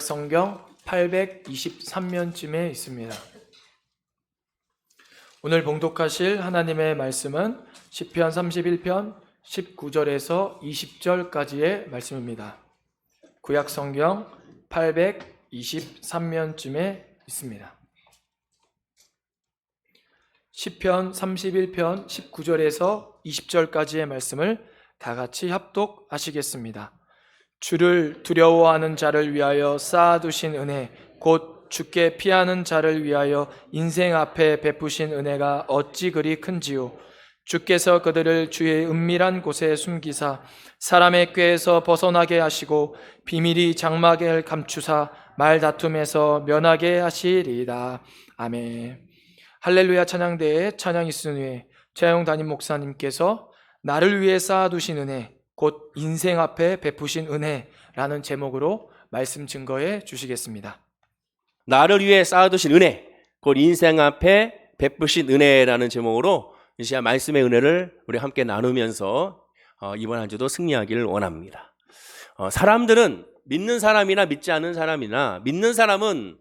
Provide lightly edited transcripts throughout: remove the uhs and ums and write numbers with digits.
구약성경 823면쯤에 있습니다. 오늘 봉독하실 하나님의 말씀은 시편 31편 19절에서 20절까지의 말씀입니다. 구약성경 823면쯤에 있습니다. 시편 31편 19절에서 20절까지의 말씀을 다 같이 합독하시겠습니다. 주를 두려워하는 자를 위하여 쌓아두신 은혜, 곧 주께 피하는 자를 위하여 인생 앞에 베푸신 은혜가 어찌 그리 큰지요. 주께서 그들을 주의 은밀한 곳에 숨기사 사람의 꾀에서 벗어나게 하시고 비밀이 장막을 감추사 말다툼에서 면하게 하시리이다. 아멘. 할렐루야 찬양대에 찬양이 쓴 후에 최영 담임 목사님께서 나를 위해 쌓아두신 은혜, 곧 인생 앞에 베푸신 은혜라는 제목으로 말씀 증거해 주시겠습니다. 나를 위해 쌓아두신 은혜, 곧 인생 앞에 베푸신 은혜라는 제목으로 이 시간 말씀의 은혜를 우리 함께 나누면서 이번 한 주도 승리하기를 원합니다. 사람들은 믿는 사람이나 믿지 않는 사람이나 믿는 사람은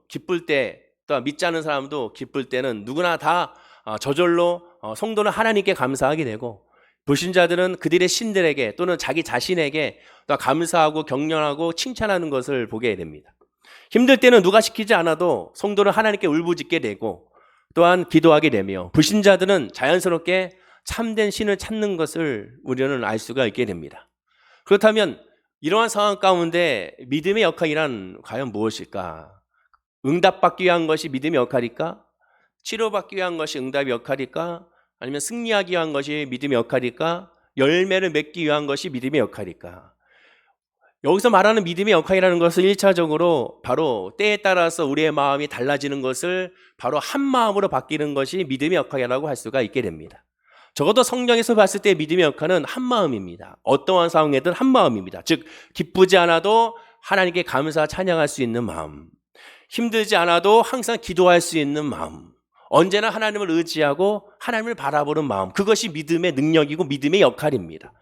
기쁠 때, 또 믿지 않는 사람도 기쁠 때는 누구나 다 저절로 성도는 하나님께 감사하게 되고, 불신자들은 그들의 신들에게 또는 자기 자신에게 또 감사하고 격려하고 칭찬하는 것을 보게 됩니다. 힘들 때는 누가 시키지 않아도 성도는 하나님께 울부짖게 되고 또한 기도하게 되며, 불신자들은 자연스럽게 참된 신을 찾는 것을 우리는 알 수가 있게 됩니다. 그렇다면 이러한 상황 가운데 믿음의 역할이란 과연 무엇일까? 응답받기 위한 것이 믿음의 역할일까? 치료받기 위한 것이 응답의 역할일까? 아니면 승리하기 위한 것이 믿음의 역할일까? 열매를 맺기 위한 것이 믿음의 역할일까? 여기서 말하는 믿음의 역할이라는 것은 1차적으로 바로 때에 따라서 우리의 마음이 달라지는 것을 바로 한 마음으로 바뀌는 것이 믿음의 역할이라고 할 수가 있게 됩니다. 적어도 성경에서 봤을 때 믿음의 역할은 한 마음입니다. 어떠한 상황에든 한 마음입니다. 즉 기쁘지 않아도 하나님께 감사 찬양할 수 있는 마음, 힘들지 않아도 항상 기도할 수 있는 마음, 언제나 하나님을 의지하고 하나님을 바라보는 마음, 그것이 믿음의 능력이고 믿음의 역할입니다.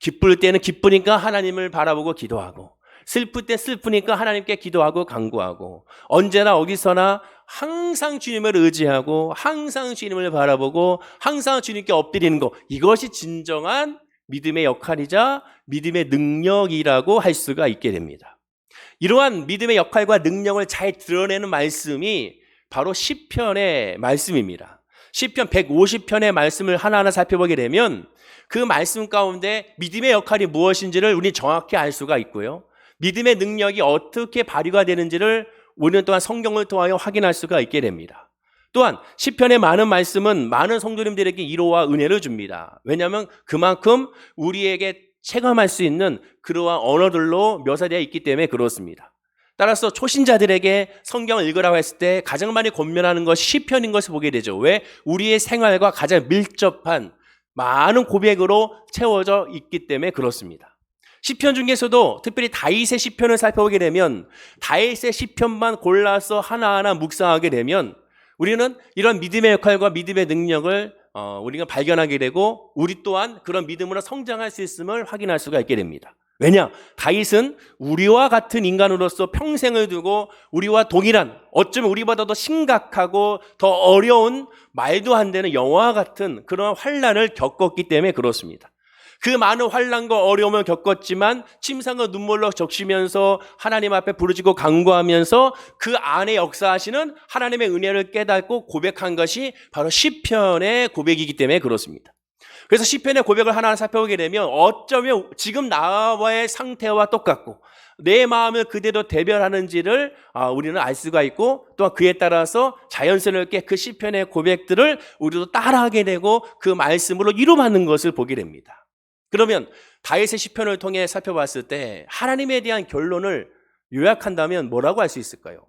기쁠 때는 기쁘니까 하나님을 바라보고 기도하고, 슬플 때 슬프니까 하나님께 기도하고 간구하고, 언제나 어디서나 항상 주님을 의지하고 항상 주님을 바라보고 항상 주님께 엎드리는 것, 이것이 진정한 믿음의 역할이자 믿음의 능력이라고 할 수가 있게 됩니다. 이러한 믿음의 역할과 능력을 잘 드러내는 말씀이 바로 시편의 말씀입니다. 시편 150편의 말씀을 하나하나 살펴보게 되면 그 말씀 가운데 믿음의 역할이 무엇인지를 우리 정확히 알 수가 있고요, 믿음의 능력이 어떻게 발휘가 되는지를 우리는 또한 성경을 통하여 확인할 수가 있게 됩니다. 또한 시편의 많은 말씀은 많은 성도님들에게 위로와 은혜를 줍니다. 왜냐하면 그만큼 우리에게 체감할 수 있는 그러한 언어들로 묘사되어 있기 때문에 그렇습니다. 따라서 초신자들에게 성경을 읽으라고 했을 때 가장 많이 권면하는 것이 시편인 것을 보게 되죠. 왜? 우리의 생활과 가장 밀접한 많은 고백으로 채워져 있기 때문에 그렇습니다. 시편 중에서도 특별히 다윗의 시편을 살펴보게 되면 다윗의 시편만 골라서 하나하나 묵상하게 되면 우리는 이런 믿음의 역할과 믿음의 능력을 우리가 발견하게 되고, 우리 또한 그런 믿음으로 성장할 수 있음을 확인할 수가 있게 됩니다. 왜냐? 다윗은 우리와 같은 인간으로서 평생을 두고 우리와 동일한, 어쩌면 우리보다 더 심각하고 더 어려운, 말도 안 되는 영화와 같은 그런 환난을 겪었기 때문에 그렇습니다. 그 많은 환난과 어려움을 겪었지만 침상과 눈물로 적시면서 하나님 앞에 부르짖고 간구하면서 그 안에 역사하시는 하나님의 은혜를 깨닫고 고백한 것이 바로 시편의 고백이기 때문에 그렇습니다. 그래서 시편의 고백을 하나하나 살펴보게 되면 어쩌면 지금 나와의 상태와 똑같고 내 마음을 그대로 대변하는지를 우리는 알 수가 있고, 또한 그에 따라서 자연스럽게 그 시편의 고백들을 우리도 따라하게 되고 그 말씀으로 이루어받는 것을 보게 됩니다. 그러면 다윗의 시편을 통해 살펴봤을 때 하나님에 대한 결론을 요약한다면 뭐라고 할 수 있을까요?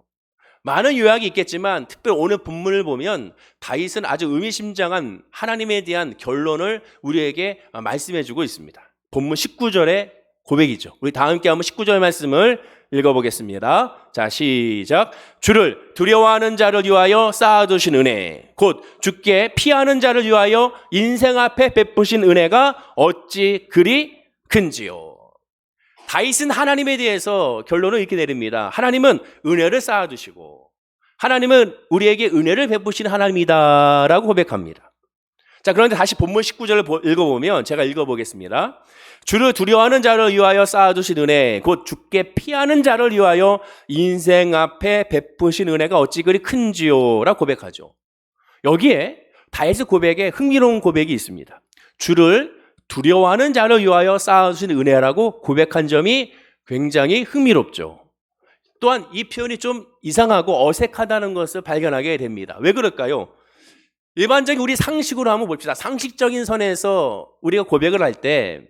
많은 요약이 있겠지만 특별히 오늘 본문을 보면 다윗은 아주 의미심장한 하나님에 대한 결론을 우리에게 말씀해주고 있습니다. 본문 19절의 고백이죠. 우리 다 함께 한번 19절 말씀을 읽어보겠습니다. 자, 시작. 주를 두려워하는 자를 위하여 쌓아두신 은혜, 곧 주께 피하는 자를 위하여 인생 앞에 베푸신 은혜가 어찌 그리 큰지요. 다윗은 하나님에 대해서 결론을 이렇게 내립니다. 하나님은 은혜를 쌓아두시고 하나님은 우리에게 은혜를 베푸시는 하나님이다라고 고백합니다. 자, 그런데 다시 본문 19절을 읽어보면 제가 읽어보겠습니다. 주를 두려워하는 자를 위하여 쌓아두신 은혜, 곧 주께 피하는 자를 위하여 인생 앞에 베푸신 은혜가 어찌 그리 큰지요 라고 고백하죠. 여기에 다윗의 고백에 흥미로운 고백이 있습니다. 주를 두려워하는 자를 위하여 쌓아두신 은혜라고 고백한 점이 굉장히 흥미롭죠. 또한 이 표현이 좀 이상하고 어색하다는 것을 발견하게 됩니다. 왜 그럴까요? 일반적인 우리 상식으로 한번 봅시다. 상식적인 선에서 우리가 고백을 할 때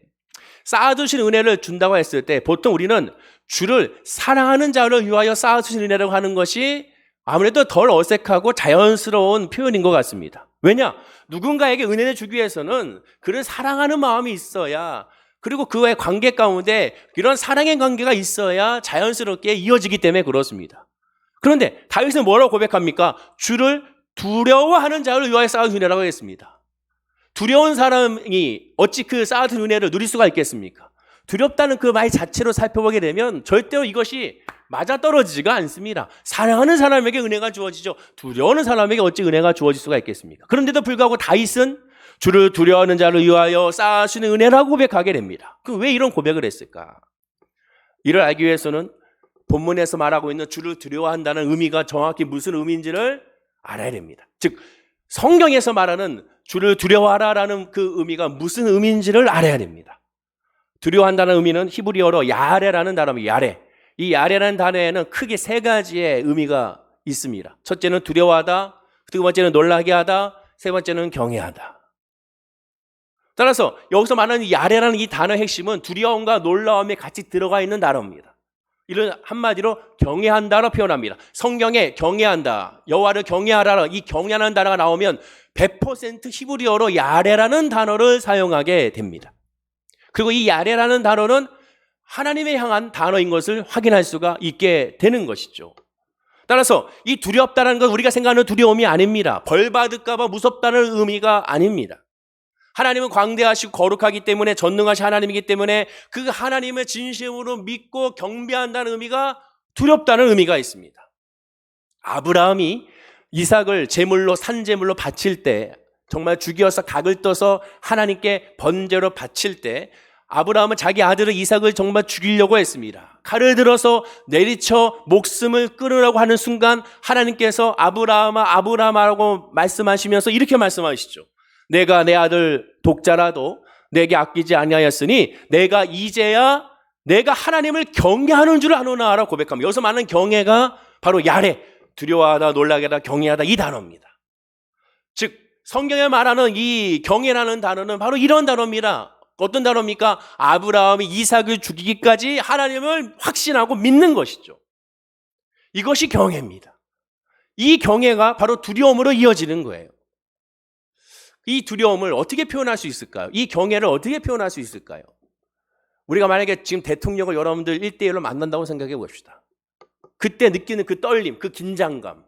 쌓아두신 은혜를 준다고 했을 때 보통 우리는 주를 사랑하는 자를 위하여 쌓아두신 은혜라고 하는 것이 아무래도 덜 어색하고 자연스러운 표현인 것 같습니다. 왜냐? 누군가에게 은혜를 주기 위해서는 그를 사랑하는 마음이 있어야, 그리고 그와의 관계 가운데 이런 사랑의 관계가 있어야 자연스럽게 이어지기 때문에 그렇습니다. 그런데 다윗은 뭐라고 고백합니까? 주를 두려워하는 자를 위하여 쌓아둔 은혜라고 했습니다. 두려운 사람이 어찌 그 쌓아둔 은혜를 누릴 수가 있겠습니까? 두렵다는 그 말 자체로 살펴보게 되면 절대로 이것이 맞아떨어지지가 않습니다. 사랑하는 사람에게 은혜가 주어지죠. 두려워하는 사람에게 어찌 은혜가 주어질 수가 있겠습니까? 그런데도 불구하고 다윗은 주를 두려워하는 자를 위하여 쌓아주는 은혜라고 고백하게 됩니다. 왜 이런 고백을 했을까? 이를 알기 위해서는 본문에서 말하고 있는 주를 두려워한다는 의미가 정확히 무슨 의미인지를 알아야 됩니다. 즉 성경에서 말하는 주를 두려워하라라는 그 의미가 무슨 의미인지를 알아야 됩니다. 두려워한다는 의미는 히브리어로 야레라는 단어입니다. 야레. 이 야레라는 단어에는 크게 세 가지의 의미가 있습니다. 첫째는 두려워하다, 두 번째는 놀라게 하다, 세 번째는 경외하다. 따라서 여기서 말하는 야레라는 이 단어의 핵심은 두려움과 놀라움이 같이 들어가 있는 단어입니다. 이를 한마디로 경외한다로 표현합니다. 성경에 경외한다, 여호와를 경외하라, 이 경외하는 단어가 나오면 100% 히브리어로 야레라는 단어를 사용하게 됩니다. 그리고 이 야레라는 단어는 하나님에 향한 단어인 것을 확인할 수가 있게 되는 것이죠. 따라서 이 두렵다는 건 우리가 생각하는 두려움이 아닙니다. 벌 받을까 봐 무섭다는 의미가 아닙니다. 하나님은 광대하시고 거룩하기 때문에, 전능하신 하나님이기 때문에 그 하나님을 진심으로 믿고 경배한다는 의미가 두렵다는 의미가 있습니다. 아브라함이 이삭을 제물로, 산제물로 바칠 때, 정말 죽여서 각을 떠서 하나님께 번제로 바칠 때 아브라함은 자기 아들을 이삭을 정말 죽이려고 했습니다. 칼을 들어서 내리쳐 목숨을 끊으라고 하는 순간 하나님께서 아브라함아 아브라함아라고 말씀하시면서 이렇게 말씀하시죠. 내가 내 아들 독자라도 내게 아끼지 아니하였으니 내가 이제야 내가 하나님을 경외하는 줄 아노나라고 고백합니다. 여기서 말하는 경외가 바로 야레, 두려워하다, 놀라게 하다, 경외하다 이 단어입니다. 즉 성경에 말하는 이 경외라는 단어는 바로 이런 단어입니다. 어떤 단어입니까? 아브라함이 이삭을 죽이기까지 하나님을 확신하고 믿는 것이죠. 이것이 경외입니다. 이 경외가 바로 두려움으로 이어지는 거예요. 이 두려움을 어떻게 표현할 수 있을까요? 이 경외를 어떻게 표현할 수 있을까요? 우리가 만약에 지금 대통령을 여러분들 1대1로 만난다고 생각해 봅시다. 그때 느끼는 그 떨림, 그 긴장감,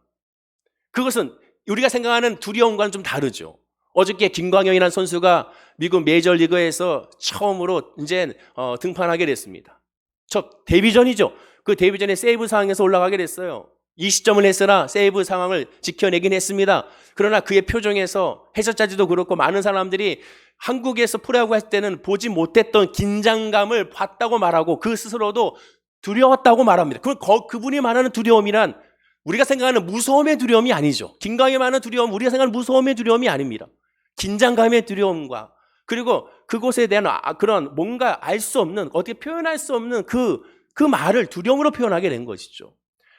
그것은 우리가 생각하는 두려움과는 좀 다르죠. 어저께 김광현이라는 선수가 미국 메이저리그에서 처음으로 이제 등판하게 됐습니다. 첫 데뷔전이죠. 그 데뷔전에 세이브 상황에서 올라가게 됐어요. 20점을 했으나 세이브 상황을 지켜내긴 했습니다. 그러나 그의 표정에서 해설자들도 그렇고 많은 사람들이 한국에서 프로야구 할 때는 보지 못했던 긴장감을 봤다고 말하고 그 스스로도 두려웠다고 말합니다. 그분이 말하는 두려움이란 우리가 생각하는 무서움의 두려움이 아니죠. 김광현이 말하는 두려움, 우리가 생각하는 무서움의 두려움이 아닙니다. 긴장감의 두려움과 그리고 그곳에 대한 그런 뭔가 알 수 없는, 어떻게 표현할 수 없는 그 말을 두려움으로 표현하게 된 것이죠.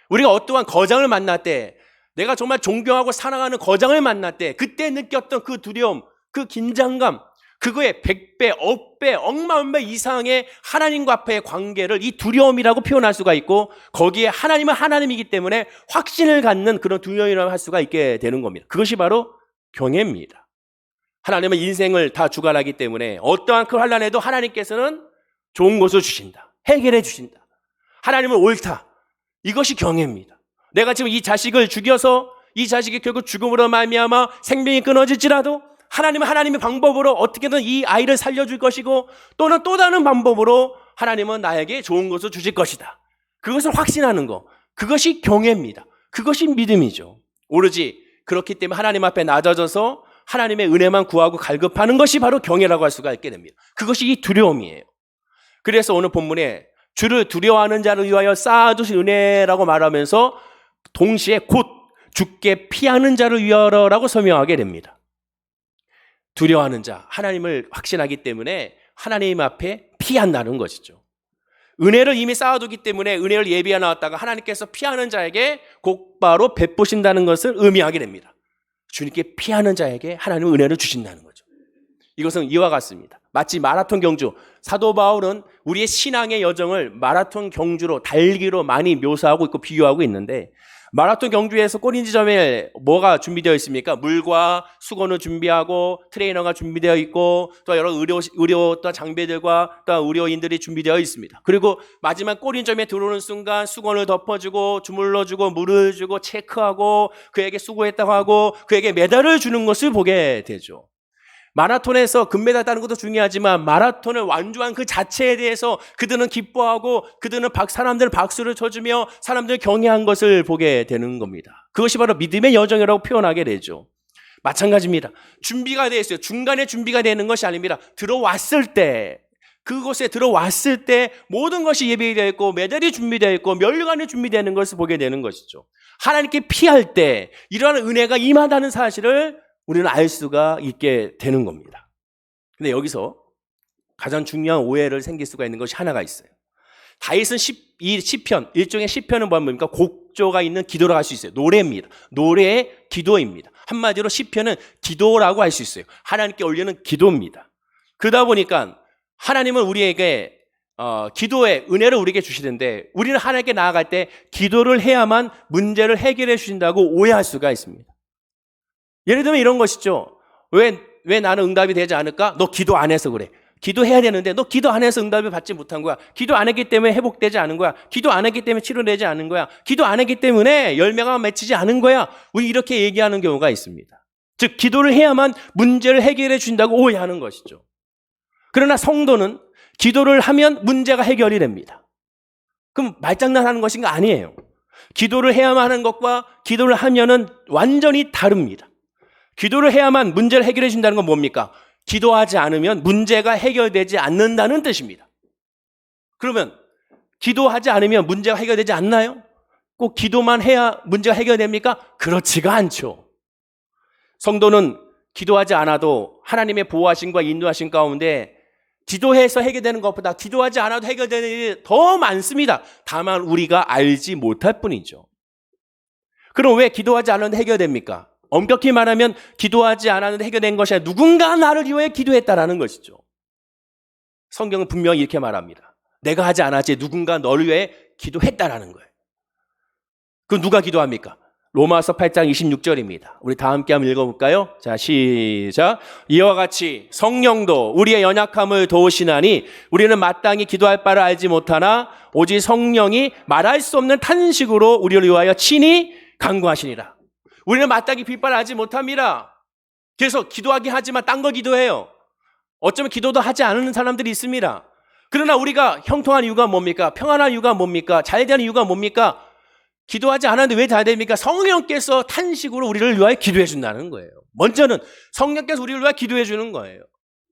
우리가 어떠한 거장을 만날 때, 내가 정말 존경하고 사랑하는 거장을 만날 때 그때 느꼈던 그 두려움, 그 긴장감, 그거의 100배, 억배, 억만 배 이상의 하나님과 앞의 관계를 이 두려움이라고 표현할 수가 있고, 거기에 하나님은 하나님이기 때문에 확신을 갖는 그런 두려움이라고 할 수가 있게 되는 겁니다. 그것이 바로 경외입니다. 하나님은 인생을 다 주관하기 때문에 어떠한 그 환난에도 하나님께서는 좋은 것을 주신다, 해결해 주신다. 하나님은 옳다. 이것이 경외입니다. 내가 지금 이 자식을 죽여서 이 자식이 결국 죽음으로 말미암아 생명이 끊어질지라도 하나님은 하나님의 방법으로 어떻게든 이 아이를 살려줄 것이고, 또는 또 다른 방법으로 하나님은 나에게 좋은 것을 주실 것이다. 그것을 확신하는 거. 그것이 경외입니다. 그것이 믿음이죠. 오로지 그렇기 때문에 하나님 앞에 낮아져서 하나님의 은혜만 구하고 갈급하는 것이 바로 경외라고 할 수가 있게 됩니다. 그것이 이 두려움이에요. 그래서 오늘 본문에 주를 두려워하는 자를 위하여 쌓아두신 은혜라고 말하면서 동시에 곧 죽게 피하는 자를 위하여라고 설명하게 됩니다. 두려워하는 자, 하나님을 확신하기 때문에 하나님 앞에 피한다는 것이죠. 은혜를 이미 쌓아두기 때문에 은혜를 예비해 놨다가 하나님께서 피하는 자에게 곧바로 베푸신다는 것을 의미하게 됩니다. 주님께 피하는 자에게 하나님은 은혜를 주신다는 거죠. 이것은 이와 같습니다. 마치 마라톤 경주, 사도 바울은 우리의 신앙의 여정을 마라톤 경주로 달기로 많이 묘사하고 있고 비유하고 있는데, 마라톤 경주에서 꼬린지점에 뭐가 준비되어 있습니까? 물과 수건을 준비하고 트레이너가 준비되어 있고 또 여러 의료 또 장비들과 또 의료인들이 준비되어 있습니다. 그리고 마지막 꼬린점에 들어오는 순간 수건을 덮어주고 주물러주고 물을 주고 체크하고 그에게 수고했다고 하고 그에게 메달을 주는 것을 보게 되죠. 마라톤에서 금메달 따는 것도 중요하지만 마라톤을 완주한 그 자체에 대해서 그들은 기뻐하고 그들은 사람들 박수를 쳐주며 사람들 경외한 것을 보게 되는 겁니다. 그것이 바로 믿음의 여정이라고 표현하게 되죠. 마찬가지입니다. 준비가 되어 있어요. 중간에 준비가 되는 것이 아닙니다. 들어왔을 때, 그곳에 들어왔을 때 모든 것이 예비되어 있고 메달이 준비되어 있고 면류관이 준비되는 것을 보게 되는 것이죠. 하나님께 피할 때 이러한 은혜가 임하다는 사실을 우리는 알 수가 있게 되는 겁니다. 근데 여기서 가장 중요한 오해를 생길 수가 있는 것이 하나가 있어요. 다윗은 이 시편, 일종의 시편은 뭡니까? 곡조가 있는 기도라고 할 수 있어요. 노래입니다. 노래의 기도입니다. 한마디로 시편은 기도라고 할 수 있어요. 하나님께 올리는 기도입니다. 그러다 보니까 하나님은 우리에게 기도의 은혜를 우리에게 주시는데 우리는 하나님께 나아갈 때 기도를 해야만 문제를 해결해 주신다고 오해할 수가 있습니다. 예를 들면 이런 것이죠. 왜 나는 응답이 되지 않을까? 너 기도 안 해서 그래. 기도해야 되는데 너 기도 안 해서 응답을 받지 못한 거야. 기도 안 했기 때문에 회복되지 않은 거야. 기도 안 했기 때문에 치료되지 않은 거야. 기도 안 했기 때문에 열매가 맺히지 않은 거야. 우리 이렇게 얘기하는 경우가 있습니다. 즉 기도를 해야만 문제를 해결해 준다고 오해하는 것이죠. 그러나 성도는 기도를 하면 문제가 해결이 됩니다. 그럼 말장난하는 것인가? 아니에요. 기도를 해야만 하는 것과 기도를 하면은 완전히 다릅니다. 기도를 해야만 문제를 해결해 준다는 건 뭡니까? 기도하지 않으면 문제가 해결되지 않는다는 뜻입니다. 그러면 기도하지 않으면 문제가 해결되지 않나요? 꼭 기도만 해야 문제가 해결됩니까? 그렇지가 않죠. 성도는 기도하지 않아도 하나님의 보호하심과 인도하심 가운데 기도해서 해결되는 것보다 기도하지 않아도 해결되는 일이 더 많습니다. 다만 우리가 알지 못할 뿐이죠. 그럼 왜 기도하지 않았는데 해결됩니까? 엄격히 말하면 기도하지 않았는데 해결된 것이 아니라 누군가 나를 위해 기도했다라는 것이죠. 성경은 분명히 이렇게 말합니다. 내가 하지 않았지 누군가 너를 위해 기도했다라는 거예요. 그럼 누가 기도합니까? 로마서 8장 26절입니다. 우리 다 함께 한번 읽어볼까요? 자, 시작. 이와 같이 성령도 우리의 연약함을 도우시나니 우리는 마땅히 기도할 바를 알지 못하나 오직 성령이 말할 수 없는 탄식으로 우리를 위하여 친히 간구하시니라. 우리는 마땅히 빗바를 알지 못합니다. 그래서 기도하긴 하지만 딴 거 기도해요. 어쩌면 기도도 하지 않는 사람들이 있습니다. 그러나 우리가 형통한 이유가 뭡니까? 평안한 이유가 뭡니까? 잘 되는 이유가 뭡니까? 기도하지 않았는데 왜 잘 됩니까? 성령께서 탄식으로 우리를 위하여 기도해 준다는 거예요. 먼저는 성령께서 우리를 위하여 기도해 주는 거예요.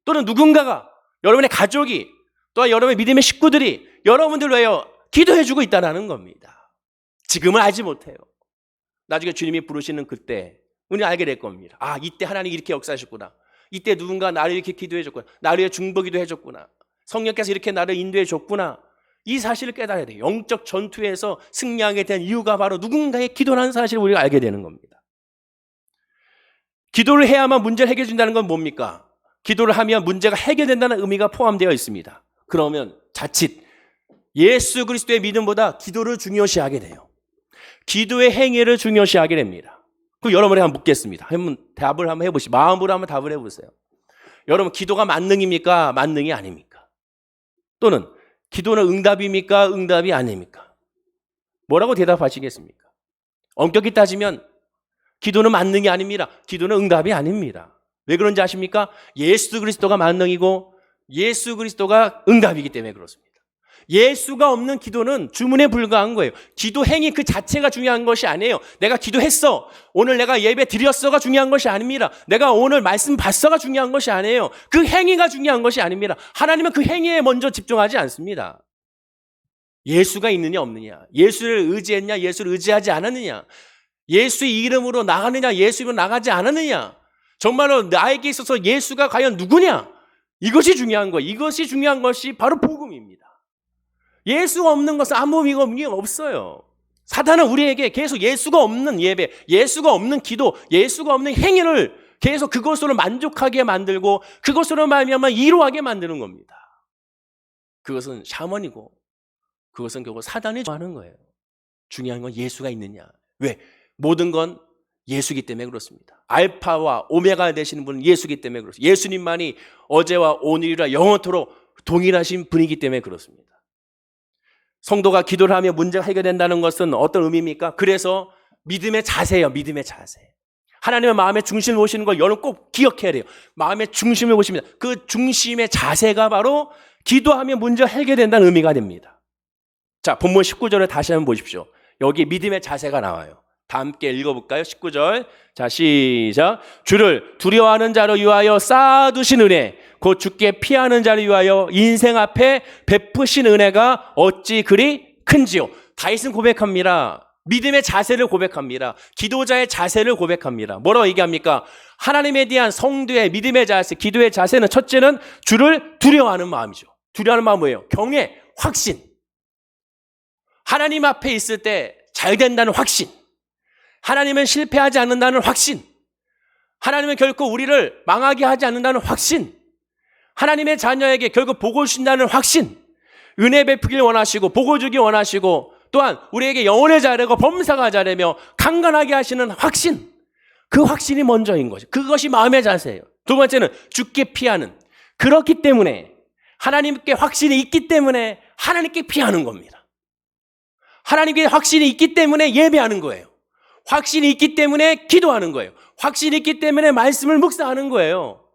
또는 누군가가, 여러분의 가족이, 또한 여러분의 믿음의 식구들이 여러분들을 위하여 기도해 주고 있다는 겁니다. 지금은 알지 못해요. 나중에 주님이 부르시는 그때 우리는 알게 될 겁니다. 아, 이때 하나님이 이렇게 역사하셨구나. 이때 누군가 나를 이렇게 기도해 줬구나. 나를 위해 중보기도 해줬구나. 성령께서 이렇게 나를 인도해 줬구나. 이 사실을 깨달아야 돼요. 영적 전투에서 승리하게 된 이유가 바로 누군가의 기도라는 사실을 우리가 알게 되는 겁니다. 기도를 해야만 문제를 해결해 준다는 건 뭡니까? 기도를 하면 문제가 해결된다는 의미가 포함되어 있습니다. 그러면 자칫 예수 그리스도의 믿음보다 기도를 중요시하게 돼요. 기도의 행위를 중요시하게 됩니다. 그럼 여러분에게 한번 묻겠습니다. 한번 답을 한번 해보시죠. 마음으로 한번 답을 해보세요. 여러분, 기도가 만능입니까? 만능이 아닙니까? 또는 기도는 응답입니까? 응답이 아닙니까? 뭐라고 대답하시겠습니까? 엄격히 따지면 기도는 만능이 아닙니다. 기도는 응답이 아닙니다. 왜 그런지 아십니까? 예수 그리스도가 만능이고 예수 그리스도가 응답이기 때문에 그렇습니다. 예수가 없는 기도는 주문에 불과한 거예요. 기도 행위 그 자체가 중요한 것이 아니에요. 내가 기도했어, 오늘 내가 예배 드렸어가 중요한 것이 아닙니다. 내가 오늘 말씀 봤어가 중요한 것이 아니에요. 그 행위가 중요한 것이 아닙니다. 하나님은 그 행위에 먼저 집중하지 않습니다. 예수가 있느냐 없느냐, 예수를 의지했냐 예수를 의지하지 않았느냐, 예수의 이름으로 나가느냐 예수 이름으로 나가지 않았느냐, 정말로 나에게 있어서 예수가 과연 누구냐, 이것이 중요한 거예요. 이것이 중요한 것이 바로 복음입니다. 예수가 없는 것은 아무 의미가 없어요. 사단은 우리에게 계속 예수가 없는 예배, 예수가 없는 기도, 예수가 없는 행위를 계속 그것으로 만족하게 만들고 그것으로 말미암아 이루하게 만드는 겁니다. 그것은 샤먼이고 그것은 결국 사단이 좋아하는 거예요. 중요한 건 예수가 있느냐. 왜? 모든 건 예수기 때문에 그렇습니다. 알파와 오메가 되시는 분은 예수기 때문에 그렇습니다. 예수님만이 어제와 오늘이라 영원토록 동일하신 분이기 때문에 그렇습니다. 성도가 기도를 하며 문제가 해결된다는 것은 어떤 의미입니까? 그래서 믿음의 자세예요. 믿음의 자세. 하나님의 마음의 중심을 보시는 걸 여러분 꼭 기억해야 돼요. 마음의 중심을 보십니다. 그 중심의 자세가 바로 기도하며 문제가 해결된다는 의미가 됩니다. 자, 본문 19절을 다시 한번 보십시오. 여기 믿음의 자세가 나와요. 다 함께 읽어볼까요? 19절. 자, 시작. 주를 두려워하는 자를 위하여 쌓아두신 은혜, 곧 주께 피하는 자를 위하여 인생 앞에 베푸신 은혜가 어찌 그리 큰지요. 다윗은 고백합니다. 믿음의 자세를 고백합니다. 기도자의 자세를 고백합니다. 뭐라고 얘기합니까? 하나님에 대한 성도의 믿음의 자세, 기도의 자세는 첫째는 주를 두려워하는 마음이죠. 두려워하는 마음은 뭐예요? 경외, 확신. 하나님 앞에 있을 때 잘 된다는 확신. 하나님은 실패하지 않는다는 확신. 하나님은 결코 우리를 망하게 하지 않는다는 확신. 하나님의 자녀에게 결국 복을 주신다는 확신. 은혜 베푸길 원하시고 복을 주길 원하시고 또한 우리에게 영혼의 자래고 범사가 자래며 강건하게 하시는 확신. 그 확신이 먼저인 거죠. 그것이 마음의 자세예요. 두 번째는 주께 피하는. 그렇기 때문에 하나님께 확신이 있기 때문에 하나님께 피하는 겁니다. 하나님께 확신이 있기 때문에 예배하는 거예요. 확신이 있기 때문에 기도하는 거예요. 확신이 있기 때문에 말씀을 묵상하는 거예요.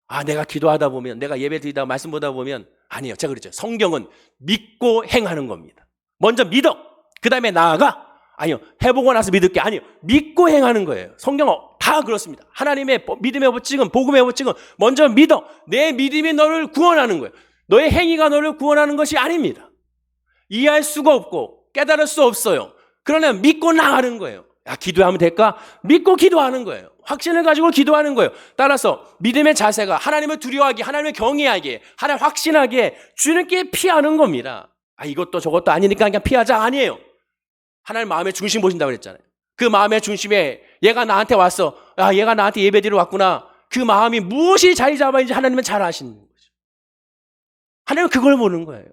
아, 내가 기도하다 보면, 내가 예배 드리다 말씀 보다 보면, 아니에요. 제가 그랬죠. 성경은 믿고 행하는 겁니다. 먼저 믿어. 그 다음에 나아가. 아니요. 해보고 나서 믿을 게 아니에요. 믿고 행하는 거예요. 성경은 다 그렇습니다. 하나님의 믿음의 법칙은, 복음의 법칙은 먼저 믿어. 내 믿음이 너를 구원하는 거예요. 너의 행위가 너를 구원하는 것이 아닙니다. 이해할 수가 없고 깨달을 수 없어요. 그러나 믿고 나가는 거예요. 야, 기도하면 될까? 믿고 기도하는 거예요. 확신을 가지고 기도하는 거예요. 따라서 믿음의 자세가 하나님을 두려워하기, 하나님을 경외하기, 하나님 확신하기에 주님께 피하는 겁니다. 아, 이것도 저것도 아니니까 그냥 피하자. 아니에요. 하나님 마음의 중심 보신다고 그랬잖아요. 그 마음의 중심에 얘가 나한테 왔어. 아, 얘가 나한테 예배드리러 왔구나. 그 마음이 무엇이 자리 잡아있는지 하나님은 잘 아시는 거죠. 하나님은 그걸 보는 거예요.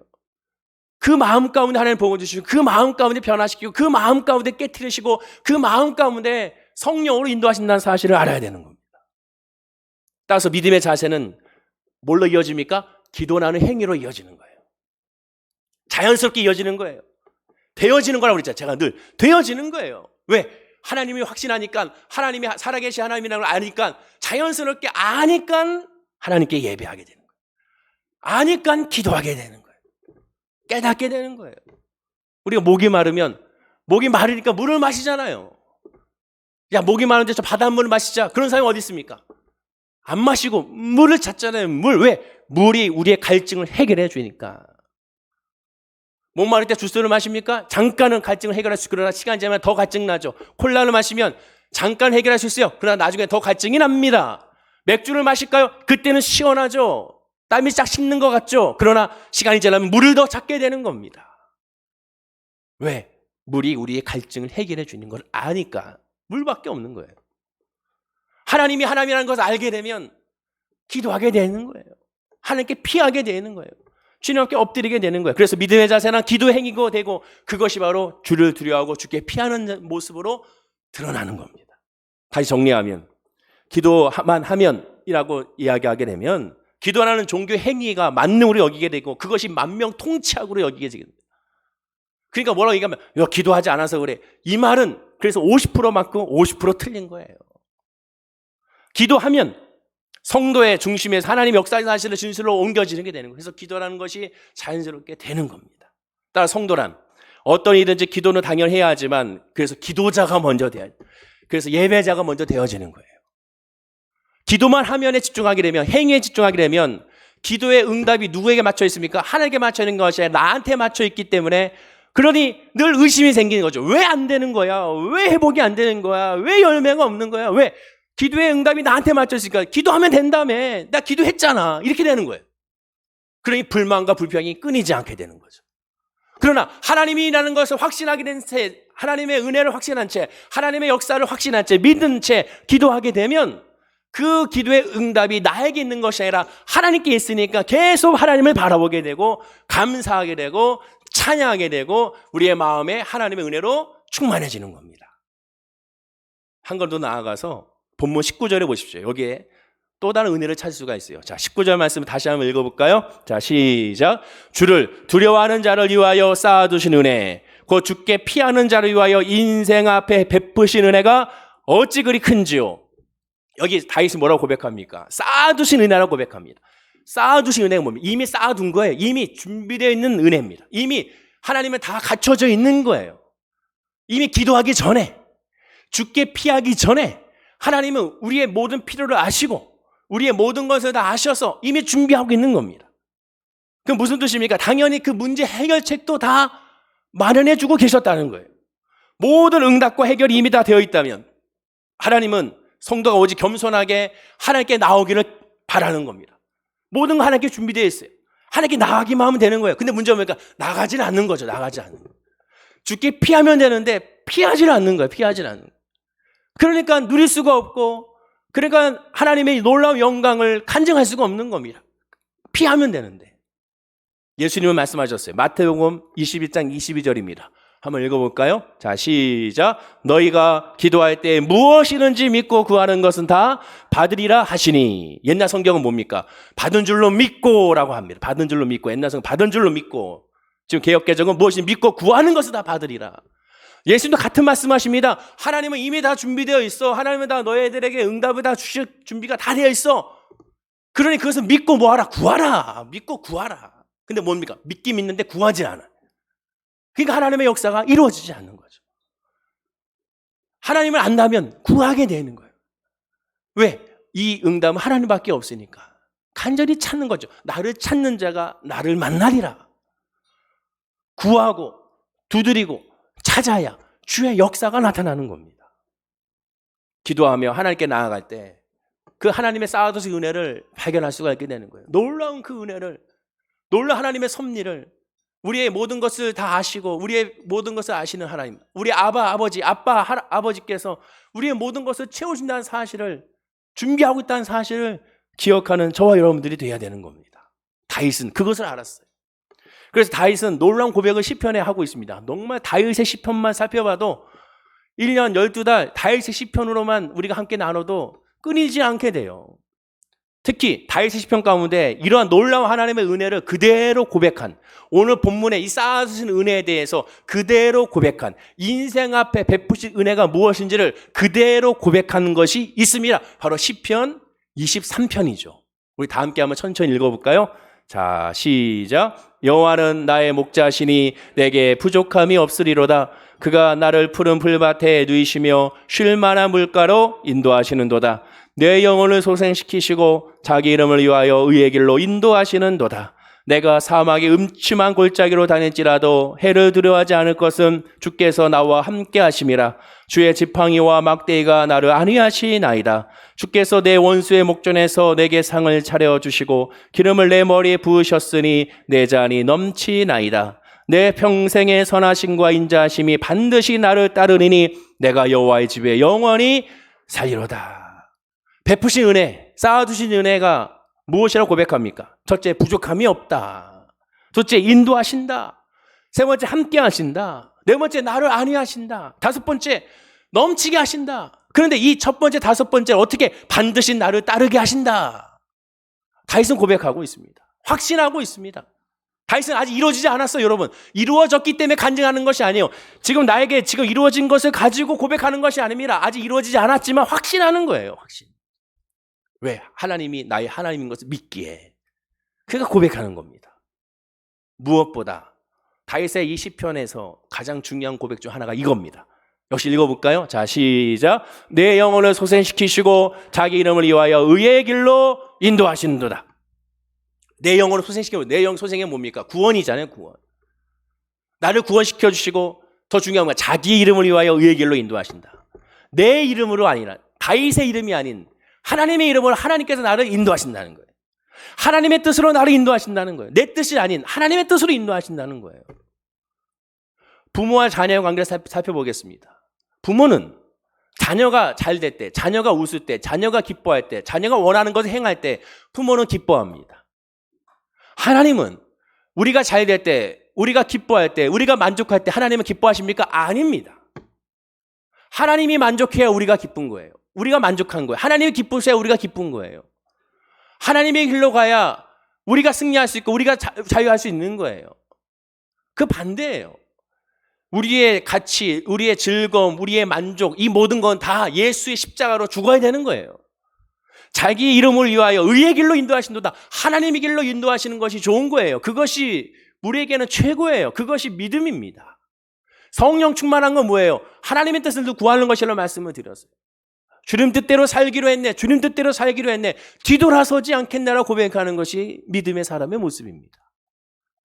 그 마음 가운데 하나님 복을 주시고 그 마음 가운데 변화시키고 그 마음 가운데 깨트리시고 그 마음 가운데 성령으로 인도하신다는 사실을 알아야 되는 겁니다. 따라서 믿음의 자세는 뭘로 이어집니까? 기도나는 행위로 이어지는 거예요. 자연스럽게 이어지는 거예요. 되어지는 거라고 그랬잖아요. 제가 늘 되어지는 거예요. 왜? 하나님이 확신하니까, 하나님이 살아계신 하나님이라는 걸 아니까, 자연스럽게 아니까 하나님께 예배하게 되는 거예요. 아니까 기도하게 되는 거예요. 깨닫게 되는 거예요. 우리가 목이 마르면, 목이 마르니까 물을 마시잖아요. 야, 목이 마른데 저 바닷물을 마시자. 그런 사람이 어디 있습니까? 안 마시고 물을 찾잖아요. 물. 왜? 물이 우리의 갈증을 해결해 주니까. 목 마를 때 주스를 마십니까? 잠깐은 갈증을 해결할 수 있고, 그러나 시간이 지나면 더 갈증 나죠. 콜라를 마시면 잠깐 해결할 수 있어요. 그러나 나중에 더 갈증이 납니다. 맥주를 마실까요? 그때는 시원하죠. 땀이 쫙 식는 것 같죠. 그러나 시간이 지나면 물을 더 찾게 되는 겁니다. 왜? 물이 우리의 갈증을 해결해 주는 걸 아니까. 물밖에 없는 거예요. 하나님이 하나님이라는 것을 알게 되면 기도하게 되는 거예요. 하나님께 피하게 되는 거예요. 주님께 엎드리게 되는 거예요. 그래서 믿음의 자세는 기도 행위가 되고, 그것이 바로 주를 두려워하고 주께 피하는 모습으로 드러나는 겁니다. 다시 정리하면, 기도만 하면이라고 이야기하게 되면 기도하는 종교 행위가 만능으로 여기게 되고, 그것이 만명통치약으로 여기게 됩니다. 그러니까 뭐라고 얘기하면, 야, 기도하지 않아서 그래. 이 말은 그래서 50% 맞고 50% 틀린 거예요. 기도하면 성도의 중심에서 하나님의 역사의 사실을 진실로 옮겨지는 게 되는 거예요. 그래서 기도라는 것이 자연스럽게 되는 겁니다. 따라 성도란 어떤 일이든지 기도는 당연히 해야 하지만 그래서 기도자가 먼저 돼야 돼요. 그래서 예배자가 먼저 되어지는 거예요. 기도만 하면에 집중하게 되면, 행위에 집중하게 되면 기도의 응답이 누구에게 맞춰 있습니까? 하나님께 맞춰 있는 것이 아니라 나한테 맞춰 있기 때문에, 그러니 늘 의심이 생기는 거죠. 왜 안 되는 거야? 왜 회복이 안 되는 거야? 왜 열매가 없는 거야? 왜? 기도의 응답이 나한테 맞춰 있으니까 기도하면 된다며. 나 기도했잖아. 이렇게 되는 거예요. 그러니 불만과 불평이 끊이지 않게 되는 거죠. 그러나 하나님이라는 것을 확신하게 된 채, 하나님의 은혜를 확신한 채, 하나님의 역사를 확신한 채, 믿은 채 기도하게 되면 그 기도의 응답이 나에게 있는 것이 아니라 하나님께 있으니까 계속 하나님을 바라보게 되고 감사하게 되고 찬양하게 되고 우리의 마음에 하나님의 은혜로 충만해지는 겁니다. 한 걸 더 나아가서 본문 19절에 보십시오. 여기에 또 다른 은혜를 찾을 수가 있어요. 자, 19절 말씀을 다시 한번 읽어볼까요? 자, 시작. 주를 두려워하는 자를 위하여 쌓아두신 은혜, 곧 주께 피하는 자를 위하여 인생 앞에 베푸신 은혜가 어찌 그리 큰지요. 여기 다윗이 뭐라고 고백합니까? 쌓아두신 은혜라고 고백합니다. 쌓아두신 은혜가 뭡니까? 이미 쌓아둔 거예요. 이미 준비되어 있는 은혜입니다. 이미 하나님은 다 갖춰져 있는 거예요. 이미 기도하기 전에, 주께 피하기 전에 하나님은 우리의 모든 필요를 아시고 우리의 모든 것을 다 아셔서 이미 준비하고 있는 겁니다. 그럼 무슨 뜻입니까? 당연히 그 문제 해결책도 다 마련해주고 계셨다는 거예요. 모든 응답과 해결이 이미 다 되어 있다면 하나님은 성도가 오직 겸손하게 하나님께 나오기를 바라는 겁니다. 모든 거 하나님께 준비되어 있어요. 하나님께 나가기만 하면 되는 거예요. 근데 문제는 뭐니까 나가지는 않는 거죠. 나가지 않는 거예요. 주께 피하면 되는데 피하지는 않는 거예요. 피하지는 않는 거예요. 그러니까 누릴 수가 없고, 그러니까 하나님의 놀라운 영광을 간증할 수가 없는 겁니다. 피하면 되는데. 예수님은 말씀하셨어요. 마태복음 21장 22절입니다. 한번 읽어볼까요? 자, 시작. 너희가 기도할 때 무엇이든지 믿고 구하는 것은 다 받으리라 하시니. 옛날 성경은 뭡니까? 받은 줄로 믿고라고 합니다. 받은 줄로 믿고. 옛날 성경 받은 줄로 믿고. 지금 개역개정은 무엇이든지 믿고 구하는 것은 다 받으리라. 예수님도 같은 말씀하십니다. 하나님은 이미 다 준비되어 있어. 하나님은 다 너희들에게 응답을 다 주실 준비가 다 되어 있어. 그러니 그것을 믿고 뭐하라? 구하라. 믿고 구하라. 근데 뭡니까? 믿긴 믿는데 구하지 않아. 그러니까 하나님의 역사가 이루어지지 않는 거죠. 하나님을 안다면 구하게 되는 거예요. 왜? 이 응답은 하나님밖에 없으니까. 간절히 찾는 거죠. 나를 찾는 자가 나를 만나리라. 구하고 두드리고 찾아야 주의 역사가 나타나는 겁니다. 기도하며 하나님께 나아갈 때 그 하나님의 쌓아두신 은혜를 발견할 수가 있게 되는 거예요. 놀라운 그 은혜를, 놀라운 하나님의 섭리를, 우리의 모든 것을 다 아시고 우리의 모든 것을 아시는 하나님, 우리 아버지께서 우리의 모든 것을 채우신다는 사실을, 준비하고 있다는 사실을 기억하는 저와 여러분들이 돼야 되는 겁니다. 다윗은 그것을 알았어요. 그래서 다윗은 놀라운 고백을 시편에 하고 있습니다. 정말 다윗의 시편만 살펴봐도 1년 12달 다윗의 시편으로만 우리가 함께 나눠도 끊이지 않게 돼요. 특히 다윗의 시편 가운데 이러한 놀라운 하나님의 은혜를 그대로 고백한, 오늘 본문에 이 쌓아주신 은혜에 대해서 그대로 고백한, 인생 앞에 베푸신 은혜가 무엇인지를 그대로 고백하는 것이 있습니다. 바로 시편 23편이죠. 우리 다 함께 한번 천천히 읽어볼까요? 자, 시작. 여호와는 나의 목자시니 내게 부족함이 없으리로다. 그가 나를 푸른 풀밭에 누이시며 쉴 만한 물가로 인도하시는도다. 내 영혼을 소생시키시고 자기 이름을 위하여 의의 길로 인도하시는도다. 내가 사막의 음침한 골짜기로 다닐지라도 해를 두려워하지 않을 것은 주께서 나와 함께 하심이라. 주의 지팡이와 막대기가 나를 안위하시나이다. 주께서 내 원수의 목전에서 내게 상을 차려주시고 기름을 내 머리에 부으셨으니 내 잔이 넘치나이다. 내 평생의 선하심과 인자하심이 반드시 나를 따르리니 내가 여호와의 집에 영원히 살리로다. 베푸신 은혜, 쌓아두신 은혜가 무엇이라고 고백합니까? 첫째, 부족함이 없다. 둘째, 인도하신다. 세 번째, 함께 하신다. 네 번째, 나를 안위하신다. 다섯 번째, 넘치게 하신다. 그런데 이 첫 번째, 다섯 번째 어떻게 반드시 나를 따르게 하신다. 다윗은 고백하고 있습니다. 확신하고 있습니다. 다윗은 아직 이루어지지 않았어요, 여러분. 이루어졌기 때문에 간증하는 것이 아니에요. 지금 나에게 지금 이루어진 것을 가지고 고백하는 것이 아닙니다. 아직 이루어지지 않았지만 확신하는 거예요, 확신. 왜? 하나님이 나의 하나님인 것을 믿기에. 그러니까 고백하는 겁니다. 무엇보다 다윗의 이 시편에서 가장 중요한 고백 중 하나가 이겁니다. 역시 읽어볼까요? 자, 시작. 내 영혼을 소생시키시고 자기 이름을 위하여 의의 길로 인도하시는도다. 내 영혼을 소생시키고, 내 영 소생이 뭡니까? 구원이잖아요, 구원. 나를 구원시켜 주시고 더 중요한 건 자기 이름을 위하여 의의 길로 인도하신다. 내 이름으로 아니라 다윗의 이름이 아닌 하나님의 이름으로 하나님께서 나를 인도하신다는 거예요. 하나님의 뜻으로 나를 인도하신다는 거예요. 내 뜻이 아닌 하나님의 뜻으로 인도하신다는 거예요. 부모와 자녀의 관계를 살펴보겠습니다. 부모는 자녀가 잘 될 때, 자녀가 웃을 때, 자녀가 기뻐할 때, 자녀가 원하는 것을 행할 때 부모는 기뻐합니다. 하나님은 우리가 잘 될 때, 우리가 기뻐할 때, 우리가 만족할 때 하나님은 기뻐하십니까? 아닙니다. 하나님이 만족해야 우리가 기쁜 거예요. 우리가 만족한 거예요. 하나님이 기쁘셔야 우리가 기쁜 거예요. 하나님의 길로 가야 우리가 승리할 수 있고 우리가 자유할 수 있는 거예요. 그 반대예요. 우리의 가치, 우리의 즐거움, 우리의 만족, 이 모든 건 다 예수의 십자가로 죽어야 되는 거예요. 자기 이름을 위하여 의의 길로 인도하신도다. 하나님의 길로 인도하시는 것이 좋은 거예요. 그것이 우리에게는 최고예요. 그것이 믿음입니다. 성령 충만한 건 뭐예요? 하나님의 뜻을 구하는 것이라고 말씀을 드렸어요. 주님 뜻대로 살기로 했네. 주님 뜻대로 살기로 했네. 뒤돌아서지 않겠나라고 고백하는 것이 믿음의 사람의 모습입니다.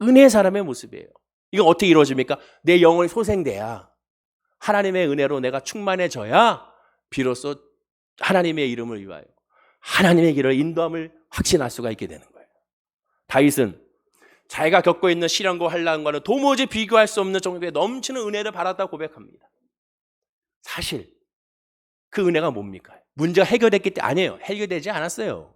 은혜의 사람의 모습이에요. 이건 어떻게 이루어집니까? 내 영혼이 소생돼야, 하나님의 은혜로 내가 충만해져야 비로소 하나님의 이름을 위하여 하나님의 길을 인도함을 확신할 수가 있게 되는 거예요. 다윗은 자기가 겪고 있는 시련과 환난과는 도무지 비교할 수 없는 정도의 넘치는 은혜를 받았다고 고백합니다. 사실 그 은혜가 뭡니까? 문제가 해결됐기 때문에 아니에요. 해결되지 않았어요.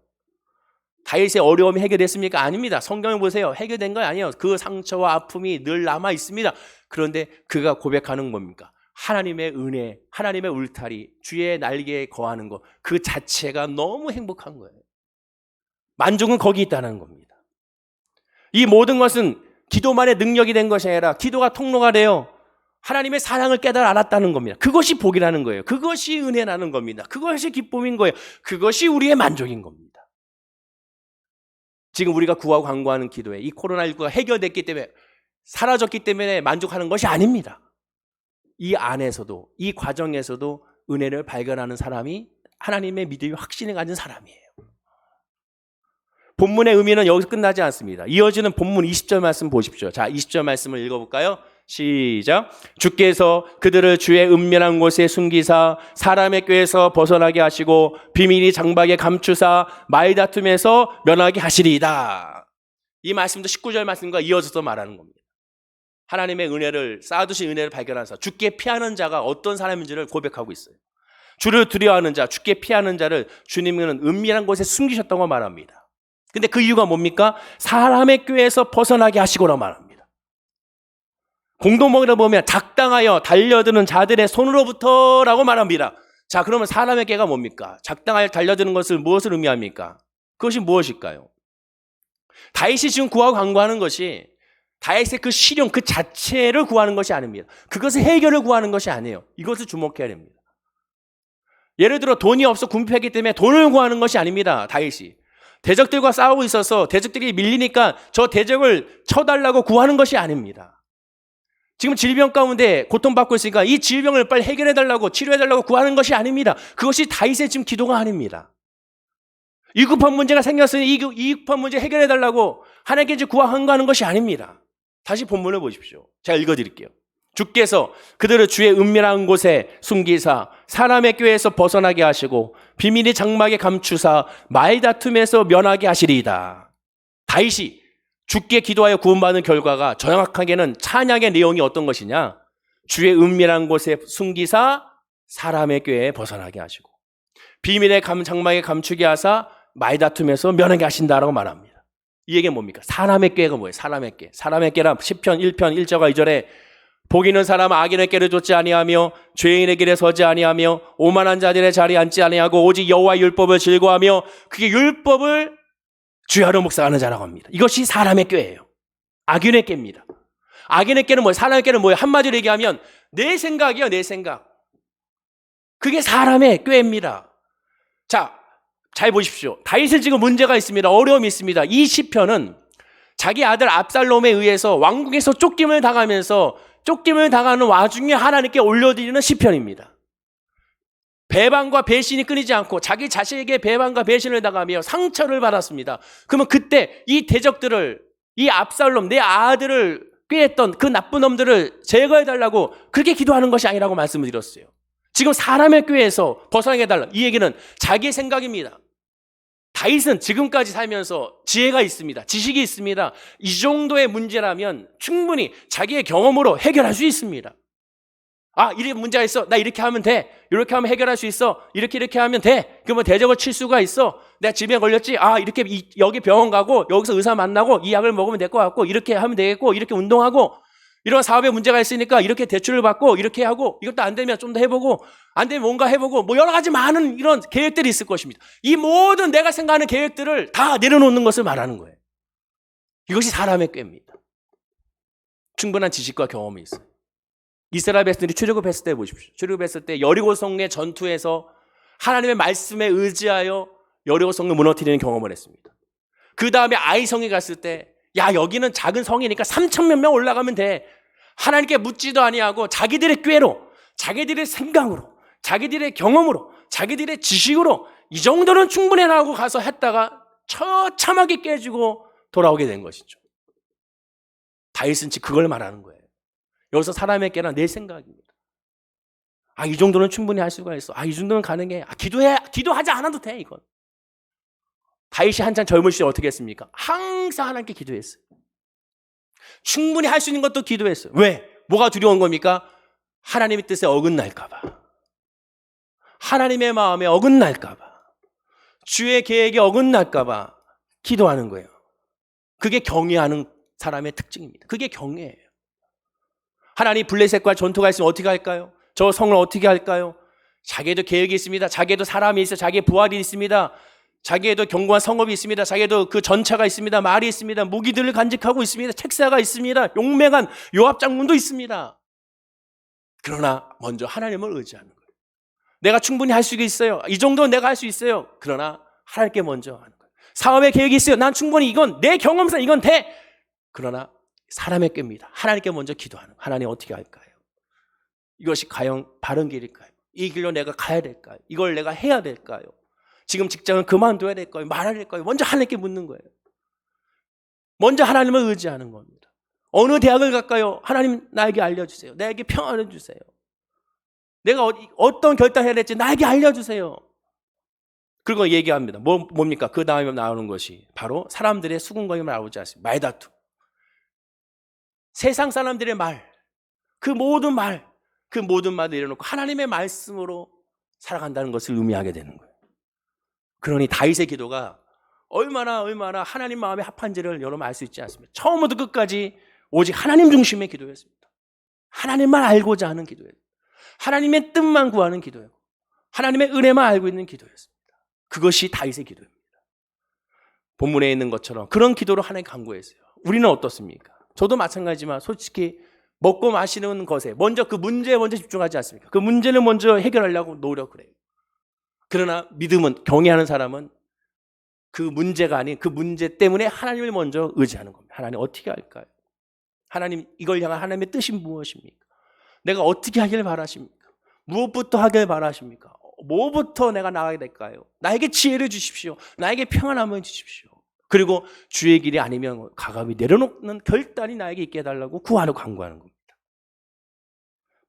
다윗의 어려움이 해결됐습니까? 아닙니다. 성경을 보세요. 해결된 거 아니에요. 그 상처와 아픔이 늘 남아 있습니다. 그런데 그가 고백하는 뭡니까? 하나님의 은혜, 하나님의 울타리, 주의 날개에 거하는 것, 그 자체가 너무 행복한 거예요. 만족은 거기 있다는 겁니다. 이 모든 것은 기도만의 능력이 된 것이 아니라 기도가 통로가 되어 하나님의 사랑을 깨달아 알았다는 겁니다. 그것이 복이라는 거예요. 그것이 은혜라는 겁니다. 그것이 기쁨인 거예요. 그것이 우리의 만족인 겁니다. 지금 우리가 구하고 간구하는 기도에 이 코로나19가 해결됐기 때문에, 사라졌기 때문에 만족하는 것이 아닙니다. 이 안에서도, 이 과정에서도 은혜를 발견하는 사람이 하나님의 믿음이 확신을 가진 사람이에요. 본문의 의미는 여기서 끝나지 않습니다. 이어지는 본문 20절 말씀 보십시오. 자, 20절 말씀을 읽어볼까요? 시작. 주께서 그들을 주의 은밀한 곳에 숨기사 사람의 꾀에서 벗어나게 하시고 비밀이 장막에 감추사 말다툼에서 면하게 하시리이다. 이 말씀도 19절 말씀과 이어져서 말하는 겁니다. 하나님의 은혜를, 쌓아두신 은혜를 발견하사 주께 피하는 자가 어떤 사람인지를 고백하고 있어요. 주를 두려워하는 자, 주께 피하는 자를 주님은 은밀한 곳에 숨기셨다고 말합니다. 근데 그 이유가 뭡니까? 사람의 꾀에서 벗어나게 하시고라 말합니다. 공동목이라 보면 작당하여 달려드는 자들의 손으로부터라고 말합니다. 자, 그러면 사람의 꾀가 뭡니까? 작당하여 달려드는 것을 무엇을 의미합니까? 그것이 무엇일까요? 다윗이 지금 구하고 간구하는 것이 다윗의 그 시련 그 자체를 구하는 것이 아닙니다. 그것의 해결을 구하는 것이 아니에요. 이것을 주목해야 됩니다. 예를 들어 돈이 없어 궁핍했기 때문에 돈을 구하는 것이 아닙니다. 다윗이 대적들과 싸우고 있어서 대적들이 밀리니까 저 대적을 쳐달라고 구하는 것이 아닙니다. 지금 질병 가운데 고통받고 있으니까 이 질병을 빨리 해결해달라고, 치료해달라고 구하는 것이 아닙니다. 그것이 다윗의 지금 기도가 아닙니다. 이 급한 문제가 생겼으니 이 급한 문제 해결해달라고 하나님께 이제 구하는 것이 아닙니다. 다시 본문을 보십시오. 제가 읽어드릴게요. 주께서 그들을 주의 은밀한 곳에 숨기사 사람의 꾀에서 벗어나게 하시고 비밀이 장막에 감추사 말다툼에서 면하게 하시리이다. 다윗이 주께 기도하여 구원받는 결과가 정확하게는 찬양의 내용이 어떤 것이냐? 주의 은밀한 곳에 숨기사 사람의 꾀에 벗어나게 하시고 비밀의 장막에 감추게 하사 말다툼에서 면하게 하신다라고 말합니다. 이 얘기는 뭡니까? 사람의 꾀가 뭐예요? 사람의 꾀. 사람의 꾀란 시편 1편 1절과 2절에 복 있는 사람은 악인의 꾀를 좇지 아니하며 죄인의 길에 서지 아니하며 오만한 자들의 자리에 앉지 아니하고 오직 여호와의 율법을 즐거워하며 그게 율법을 주야로 묵상하는 자라고 합니다. 이것이 사람의 꾀예요. 악인의 꾀입니다. 악인의 꾀는 뭐예요? 사람의 꾀는 뭐예요? 한마디로 얘기하면 내 생각이요, 내 생각. 그게 사람의 꾀입니다. 자, 잘 보십시오. 다윗은 지금 문제가 있습니다. 어려움이 있습니다. 이 시편은 자기 아들 압살롬에 의해서 왕궁에서 쫓김을 당하면서 쫓김을 당하는 와중에 하나님께 올려드리는 시편입니다. 배반과 배신이 끊이지 않고 자기 자신에게 배반과 배신을 당하며 상처를 받았습니다. 그러면 그때 이 대적들을, 이 압살롬, 내 아들을 꾀했던 그 나쁜 놈들을 제거해달라고 그렇게 기도하는 것이 아니라고 말씀을 드렸어요. 지금 사람의 꾀에서 벗어나게 해달라. 이 얘기는 자기의 생각입니다. 다윗은 지금까지 살면서 지혜가 있습니다. 지식이 있습니다. 이 정도의 문제라면 충분히 자기의 경험으로 해결할 수 있습니다. 아, 이렇게 문제가 있어. 나 이렇게 하면 돼. 이렇게 하면 해결할 수 있어. 이렇게 하면 돼. 그러면 대적을 칠 수가 있어. 내가 질병에 걸렸지. 아, 이렇게 여기 병원 가고 여기서 의사 만나고 이 약을 먹으면 될 것 같고 이렇게 하면 되겠고 이렇게 운동하고 이런 사업에 문제가 있으니까 이렇게 대출을 받고 이렇게 하고 이것도 안 되면 좀 더 해보고 안 되면 뭔가 해보고 뭐 여러 가지 많은 이런 계획들이 있을 것입니다. 이 모든 내가 생각하는 계획들을 다 내려놓는 것을 말하는 거예요. 이것이 사람의 꾀입니다. 충분한 지식과 경험이 있어요. 이스라엘 백성들이 출애굽했을 때 보십시오. 출애굽했을 때 여리고성의 전투에서 하나님의 말씀에 의지하여 여리고성을 무너뜨리는 경험을 했습니다. 그 다음에 아이성에 갔을 때 야, 여기는 작은 성이니까 3,000몇 명 올라가면 돼. 하나님께 묻지도 아니하고 자기들의 꾀로, 자기들의 생각으로, 자기들의 경험으로, 자기들의 지식으로 이 정도는 충분해라고 가서 했다가 처참하게 깨지고 돌아오게 된 것이죠. 다윗은 지금 그걸 말하는 거예요. 여기서 사람의 꾀나 내 생각입니다. 아, 이 정도는 충분히 할 수가 있어. 아, 이 정도는 가능해. 아, 기도하지 않아도 돼, 이건. 다윗이 한창 젊을 시절 어떻게 했습니까? 항상 하나님께 기도했어요. 충분히 할 수 있는 것도 기도했어요. 왜? 뭐가 두려운 겁니까? 하나님의 뜻에 어긋날까 봐. 하나님의 마음에 어긋날까 봐. 주의 계획에 어긋날까 봐 기도하는 거예요. 그게 경외하는 사람의 특징입니다. 그게 경외예요. 하나님 블레셋과 전투가 있으면 어떻게 할까요? 저 성을 어떻게 할까요? 자기에도 계획이 있습니다. 자기에도 사람이 있어요. 자기의 부하들이 있습니다. 자기에도 견고한 성읍이 있습니다. 자기에도 그 전차가 있습니다. 말이 있습니다. 무기들을 간직하고 있습니다. 책사가 있습니다. 용맹한 요압 장군도 있습니다. 그러나 먼저 하나님을 의지하는 거예요. 내가 충분히 할 수 있어요. 이 정도는 내가 할 수 있어요. 그러나 하나님께 먼저 하는 거예요. 사업의 계획이 있어요. 난 충분히 이건 내 경험상 이건 돼. 그러나 사람의 꾀입니다. 하나님께 먼저 기도하는 거예요. 하나님 어떻게 할까요? 이것이 과연 바른 길일까요? 이 길로 내가 가야 될까요? 이걸 내가 해야 될까요? 지금 직장을 그만둬야 될까요? 말아야 될까요? 먼저 하나님께 묻는 거예요. 먼저 하나님을 의지하는 겁니다. 어느 대학을 갈까요? 하나님 나에게 알려주세요. 나에게 평안을 주세요. 내가 어떤 결단해야 될지 나에게 알려주세요. 그리고 얘기합니다. 뭡니까? 그 다음에 나오는 것이 바로 사람들의 수군거림을 나오지 않습니다. 말다툼. 세상 사람들의 말, 그 모든 말을 내려놓고 하나님의 말씀으로 살아간다는 것을 의미하게 되는 거예요. 그러니 다윗의 기도가 얼마나 하나님 마음에 합한지를 여러분 알 수 있지 않습니까? 처음부터 끝까지 오직 하나님 중심의 기도였습니다. 하나님만 알고자 하는 기도였습니다. 하나님의 뜻만 구하는 기도였고 하나님의 은혜만 알고 있는 기도였습니다. 그것이 다윗의 기도입니다. 본문에 있는 것처럼 그런 기도로 하나님 간구했어요. 우리는 어떻습니까? 저도 마찬가지지만 솔직히 먹고 마시는 것에 먼저 그 문제에 먼저 집중하지 않습니까? 그 문제를 먼저 해결하려고 노력을 해요. 그러나 믿음은, 경외하는 사람은 그 문제가 아닌 그 문제 때문에 하나님을 먼저 의지하는 겁니다. 하나님 어떻게 할까요? 하나님, 이걸 향한 하나님의 뜻이 무엇입니까? 내가 어떻게 하길 바라십니까? 무엇부터 하길 바라십니까? 뭐부터 내가 나가야 될까요? 나에게 지혜를 주십시오. 나에게 평안함을 주십시오. 그리고 주의 길이 아니면 가감히 내려놓는 결단이 나에게 있게 해달라고 구하고 간구하는 겁니다.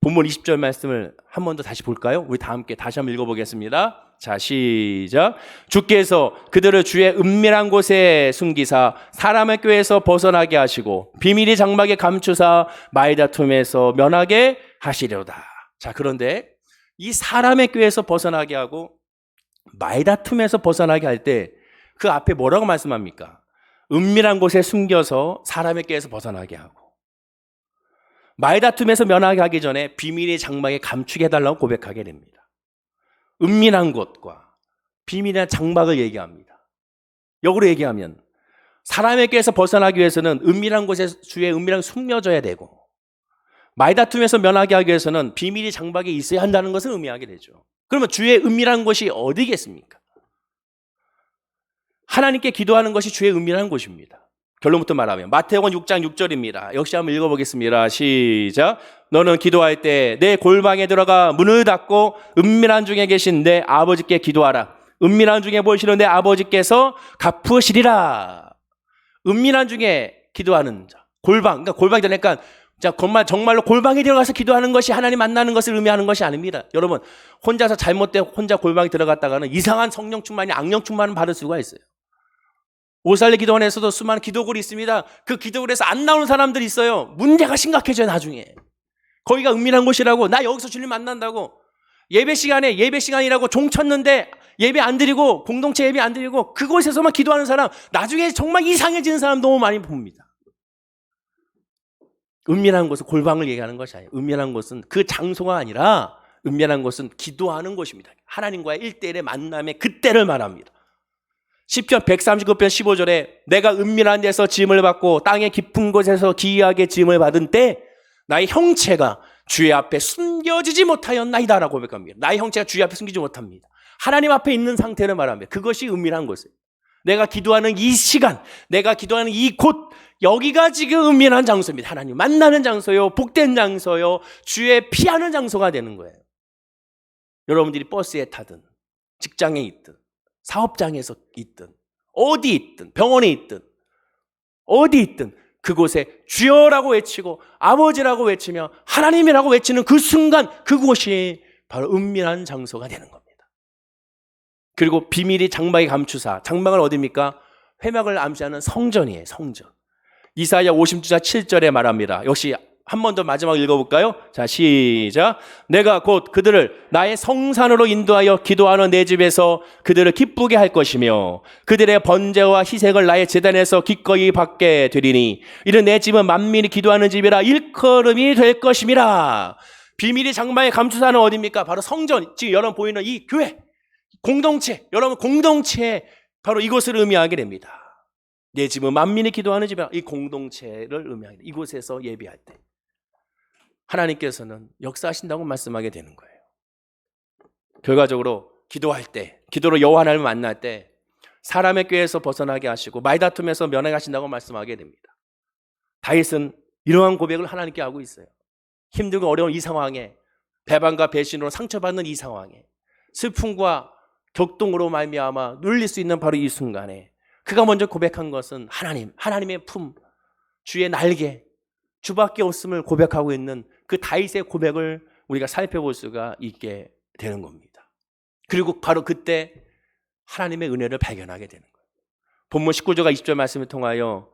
본문 20절 말씀을 한 번 더 다시 볼까요? 우리 다 함께 다시 한번 읽어보겠습니다. 자, 시작. 주께서 그들을 주의 은밀한 곳에 숨기사 사람의 꾀에서 벗어나게 하시고 비밀이 장막에 감추사 말다툼에서 면하게 하시려다. 자, 그런데 이 사람의 꾀에서 벗어나게 하고 말다툼에서 벗어나게 할 때 그 앞에 뭐라고 말씀합니까? 은밀한 곳에 숨겨서 사람의 꾀에서 벗어나게 하고 말다툼에서 면하게 하기 전에 비밀의 장막에 감추게 해달라고 고백하게 됩니다. 은밀한 곳과 비밀의 장막을 얘기합니다. 역으로 얘기하면 사람의 꾀에서 벗어나기 위해서는 은밀한 곳에 주의 은밀한 숨겨져야 되고 말다툼에서 면하게 하기 위해서는 비밀의 장막에 있어야 한다는 것을 의미하게 되죠. 그러면 주의 은밀한 곳이 어디겠습니까? 하나님께 기도하는 것이 주의 은밀한 곳입니다. 결론부터 말하면 마태복음 6장 6절입니다. 역시 한번 읽어보겠습니다. 시작. 너는 기도할 때 내 골방에 들어가 문을 닫고 은밀한 중에 계신 내 아버지께 기도하라. 은밀한 중에 보시는 내 아버지께서 갚으시리라. 은밀한 중에 기도하는 자. 골방. 그러니까 골방이 되니까 정말로 골방에 들어가서 기도하는 것이 하나님 만나는 것을 의미하는 것이 아닙니다. 여러분, 혼자서 잘못된 혼자 골방에 들어갔다가는 이상한 성령 충만이 악령 충만을 받을 수가 있어요. 오살레 기도원에서도 수많은 기도굴이 있습니다. 그 기도굴에서 안 나오는 사람들이 있어요. 문제가 심각해져요, 나중에. 거기가 은밀한 곳이라고, 나 여기서 주님 만난다고. 예배 시간이라고 종 쳤는데 예배 안 드리고, 공동체 예배 안 드리고, 그곳에서만 기도하는 사람, 나중에 정말 이상해지는 사람 너무 많이 봅니다. 은밀한 곳은 골방을 얘기하는 것이 아니에요. 은밀한 곳은 그 장소가 아니라, 은밀한 곳은 기도하는 곳입니다. 하나님과의 1대1의 만남의 그때를 말합니다. 시편 139편 15절에 내가 은밀한 데서 지음을 받고 땅의 깊은 곳에서 기이하게 지음을 받은 때 나의 형체가 주의 앞에 숨겨지지 못하였나이다라고 고백합니다. 나의 형체가 주의 앞에 숨기지 못합니다. 하나님 앞에 있는 상태를 말합니다. 그것이 은밀한 곳이에요. 내가 기도하는 이 시간, 내가 기도하는 이 곳, 여기가 지금 은밀한 장소입니다. 하나님 만나는 장소요, 복된 장소요, 주의 피하는 장소가 되는 거예요. 여러분들이 버스에 타든 직장에 있든 사업장에서 있든 어디 있든 병원에 있든 어디 있든 그곳에 주여라고 외치고 아버지라고 외치며 하나님이라고 외치는 그 순간 그곳이 바로 은밀한 장소가 되는 겁니다. 그리고 비밀이 장막에 감추사. 장막은 어디입니까? 회막을 암시하는 성전이에요. 성전. 이사야 50장 7절에 말합니다. 역시 한 번 더 마지막 읽어볼까요? 자, 시작. 내가 곧 그들을 나의 성산으로 인도하여 기도하는 내 집에서 그들을 기쁘게 할 것이며 그들의 번제와 희생을 나의 제단에서 기꺼이 받게 되리니 이는 내 집은 만민이 기도하는 집이라 일컬음이 될 것임이라. 비밀이 장막에 감추사는 어디입니까? 바로 성전. 지금 여러분 보이는 이 교회, 공동체, 여러분 공동체 바로 이것을 의미하게 됩니다. 내 집은 만민이 기도하는 집이라. 이 공동체를 의미하게 됩니다. 이곳에서 예배할 때 하나님께서는 역사하신다고 말씀하게 되는 거예요. 결과적으로 기도할 때, 기도로 여호와 하나님을 만날 때 사람의 꾀에서 벗어나게 하시고 말다툼에서 면하신다고 말씀하게 됩니다. 다윗은 이러한 고백을 하나님께 하고 있어요. 힘들고 어려운 이 상황에, 배반과 배신으로 상처받는 이 상황에, 슬픔과 격동으로 말미암아 눌릴 수 있는 바로 이 순간에 그가 먼저 고백한 것은 하나님의 품, 주의 날개, 주밖에 없음을 고백하고 있는 그 다윗의 고백을 우리가 살펴볼 수가 있게 되는 겁니다. 그리고 바로 그때 하나님의 은혜를 발견하게 되는 거예요. 본문 19절과 20절 말씀을 통하여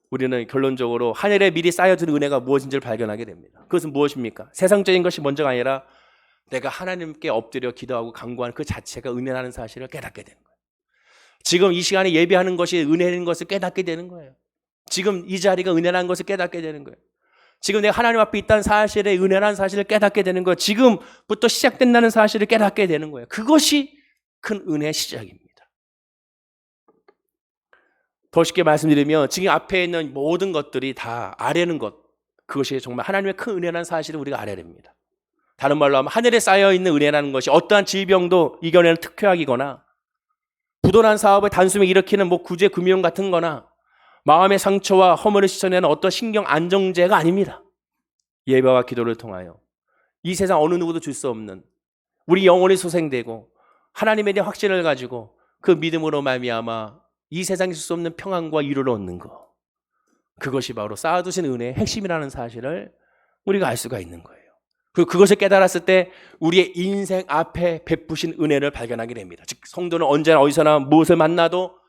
우리는 결론적으로 하늘에 미리 쌓여둔 은혜가 무엇인지를 발견하게 됩니다. 그것은 무엇입니까? 세상적인 것이 먼저가 아니라 내가 하나님께 엎드려 기도하고 간구하는 그 자체가 은혜라는 사실을 깨닫게 되는 거예요. 지금 이 시간에 예배하는 것이 은혜라는 것을 깨닫게 되는 거예요. 지금 이 자리가 은혜라는 것을 깨닫게 되는 거예요. 지금 내가 하나님 앞에 있다는 사실에 은혜라는 사실을 깨닫게 되는 거예요. 지금부터 시작된다는 사실을 깨닫게 되는 거예요. 그것이 큰 은혜의 시작입니다. 더 쉽게 말씀드리면 지금 앞에 있는 모든 것들이 다 아뢰는 것, 그것이 정말 하나님의 큰 은혜라는 사실을 우리가 알아야 됩니다. 다른 말로 하면 하늘에 쌓여있는 은혜라는 것이 어떠한 질병도 이겨내는 특효약이거나 부도난 사업을 단숨에 일으키는 구제 금융 같은 거나 마음의 상처와 허물을 씻어내는 어떤 신경 안정제가 아닙니다. 예배와 기도를 통하여 이 세상 어느 누구도 줄 수 없는 우리 영혼이 소생되고 하나님에 대한 확신을 가지고 그 믿음으로 말미암아 이 세상에 줄 수 없는 평안과 위로를 얻는 것, 그것이 바로 쌓아두신 은혜의 핵심이라는 사실을 우리가 알 수가 있는 거예요. 그리고 그것을 깨달았을 때 우리의 인생 앞에 베푸신 은혜를 발견하게 됩니다. 즉 성도는 언제나 어디서나 무엇을 만나도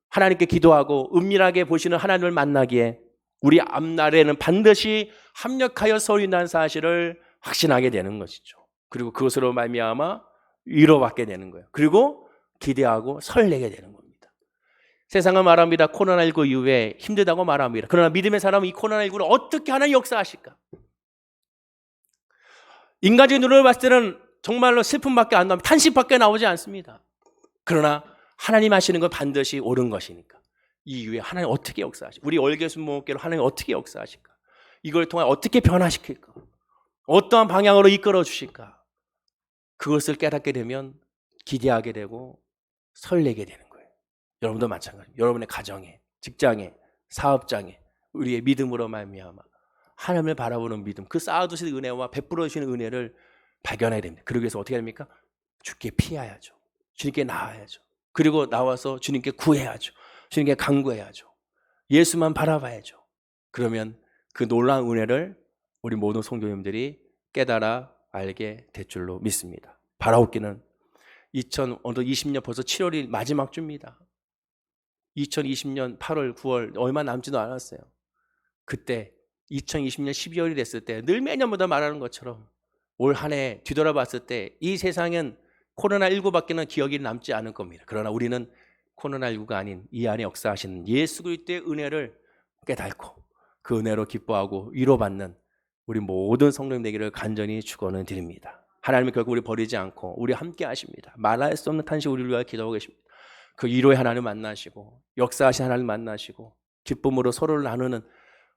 하나님께 기도하고 은밀하게 보시는 하나님을 만나기에 우리 앞날에는 반드시 합력하여 서린다는 사실을 확신하게 되는 것이죠. 그리고 그것으로 말미암아 위로받게 되는 거예요. 그리고 기대하고 설레게 되는 겁니다. 세상은 말합니다. 코로나19 이후에 힘들다고 말합니다. 그러나 믿음의 사람은 이 코로나19를 어떻게 하나님 역사하실까? 인간적인 눈으로 봤을 때는 정말로 슬픔밖에 안 나옵니다. 탄식밖에 나오지 않습니다. 그러나 하나님 하시는 건 반드시 옳은 것이니까 이 이후에 하나님 어떻게 역사하실까? 우리 월계순목교로 하나님 어떻게 역사하실까? 이걸 통해 어떻게 변화시킬까? 어떠한 방향으로 이끌어 주실까? 그것을 깨닫게 되면 기대하게 되고 설레게 되는 거예요. 여러분도 마찬가지입니다. 여러분의 가정에, 직장에, 사업장에 우리의 믿음으로 말미암아 하나님을 바라보는 믿음, 그 쌓아두신 은혜와 베풀어 주시는 은혜를 발견해야 됩니다. 그러기 위해서 어떻게 합니까? 주께 피해야죠. 주님께 나와야죠. 그리고 나와서 주님께 구해야죠. 주님께 간구해야죠. 예수만 바라봐야죠. 그러면 그 놀라운 은혜를 우리 모든 성도님들이 깨달아 알게 될 줄로 믿습니다. 바라옵기는 2020년 벌써 7월이 마지막 주입니다. 2020년 8월, 9월 얼마 남지도 않았어요. 그때 2020년 12월이 됐을 때 늘 매년마다 말하는 것처럼 올 한 해 뒤돌아봤을 때 이 세상은 코로나19밖에는 기억이 남지 않을 겁니다. 그러나 우리는 코로나19가 아닌 이 안에 역사하시는 예수 그리스도의 은혜를 깨닫고 그 은혜로 기뻐하고 위로받는 우리 모든 성도님 되기를 간절히 축원을 드립니다. 하나님은 결국 우리 버리지 않고 우리 함께 하십니다. 말할 수 없는 탄식 우리를 위하여 기도하고 계십니다. 그 위로의 하나님을 만나시고 역사하신 하나님을 만나시고 기쁨으로 서로를 나누는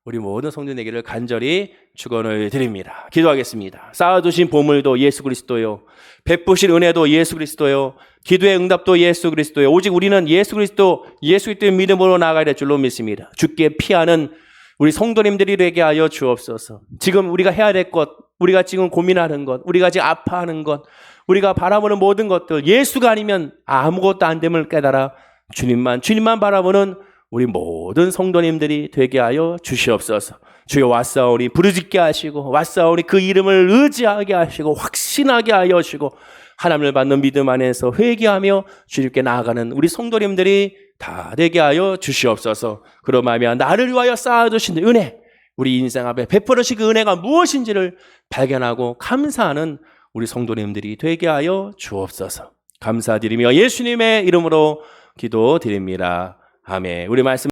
우리 모든 성도님 되기를 간절히 축원을 드립니다. 기도하겠습니다. 쌓아두신 보물도 예수 그리스도요, 베푸신 은혜도 예수 그리스도요, 기도의 응답도 예수 그리스도요. 오직 우리는 예수 그리스도의 믿음으로 나아가야 될 줄로 믿습니다. 주께 피하는 우리 성도님들이 되게 하여 주옵소서. 지금 우리가 해야 될 것, 우리가 지금 고민하는 것, 우리가 지금 아파하는 것, 우리가 바라보는 모든 것들 예수가 아니면 아무것도 안 됨을 깨달아 주님만 바라보는 우리 모든 성도님들이 되게 하여 주시옵소서. 주여 왔사오니 부르짖게 하시고 왔사오니 그 이름을 의지하게 하시고 확신하게 하여 주시고 하나님을 받는 믿음 안에서 회개하며 주님께 나아가는 우리 성도님들이 다 되게 하여 주시옵소서. 그러면 나를 위하여 쌓아두신 은혜, 우리 인생 앞에 베풀으신 그 은혜가 무엇인지를 발견하고 감사하는 우리 성도님들이 되게 하여 주옵소서. 감사드리며 예수님의 이름으로 기도드립니다. 아멘. 우리 말씀